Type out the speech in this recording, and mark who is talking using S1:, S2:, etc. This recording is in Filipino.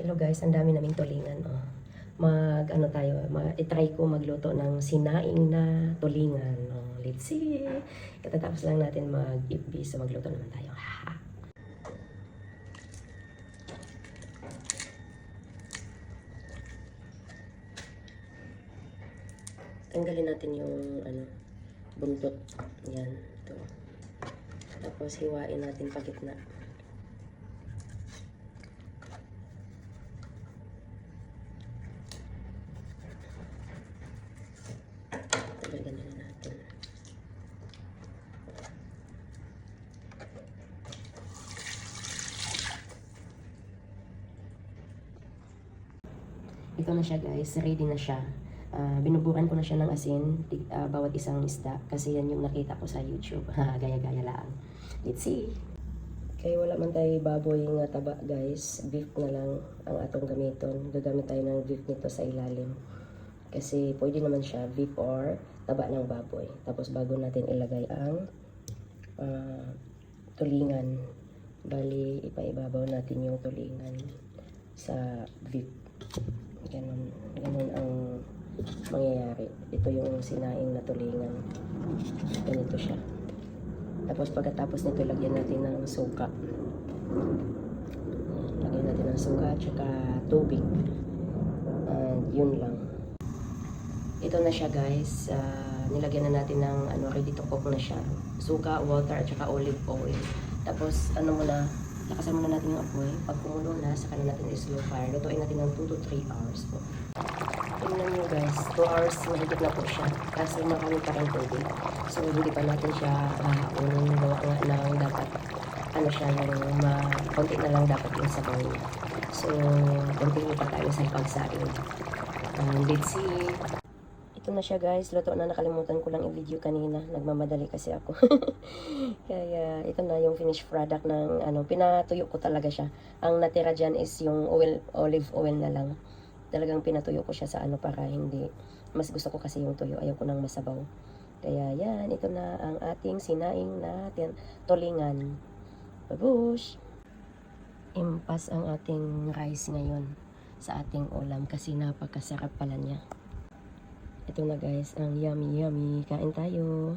S1: Hello guys, ang dami naming tulingan. Oh. Ano tayo, i-try ko magluto ng sinaing na tulingan. Oh, let's see. Katatapos lang natin mag-ibbi, so magluto naman tayo. Tanggalin natin yung buntot. Yan, ito. Tapos hiwain natin pa gitna. Tanggalin na natin. Ito na siya guys, ready na siya. Binubukan ko na siya ng asin, bawat isang isda, kasi yan yung nakita ko sa YouTube. Gaya-gaya lang. Let's see. Kaya wala man tayo baboy nga taba guys, beef na lang ang atong gamiton. Gagamit tayo ng beef nito sa ilalim. Kasi pwede naman siya beef or taba ng baboy. Tapos bago natin ilagay ang tulingan. Bali, ipaibabaw natin yung tulingan sa beef. Ganun ang mangyayari. Ito yung sinaing na tulingan. Ganito siya. Tapos pagkatapos nito, lagyan natin ng suka. Lagyan natin ng suka at saka tubig. And yun lang. Ito na siya guys. Nilagyan na natin ng ready to cook na siya. Suka, water at saka olive oil. Tapos lakasan muna natin yung apoy. Pag kumulo na, saka na natin slow fire. Lutuin natin ng 2 to 3 hours po. Tingnan nyo guys, 2 hours mahigit na po siya. Kasi marami pa rin tubig. So hindi pa natin siya unang gawa nga ng dapat siya yung konti na lang dapat yung sabaw niya. So continue pa tayo sa pagsaing. Let's see. Ito na siya guys, luto na. Nakalimutan ko lang i-video kanina, nagmamadali kasi ako. Kaya ito na yung finished product ng pinatuyo ko talaga siya. Ang natira dyan is yung olive oil na lang. Talagang pinatuyo ko siya sa para hindi, mas gusto ko kasi yung tuyo, ayaw ko nang masabaw. Kaya yan, ito na ang ating sinaing na tulingan. Babush! Impas ang ating rice ngayon sa ating ulam kasi napakasarap pala niya. Ito na guys, ang yummy yummy. Kain tayo.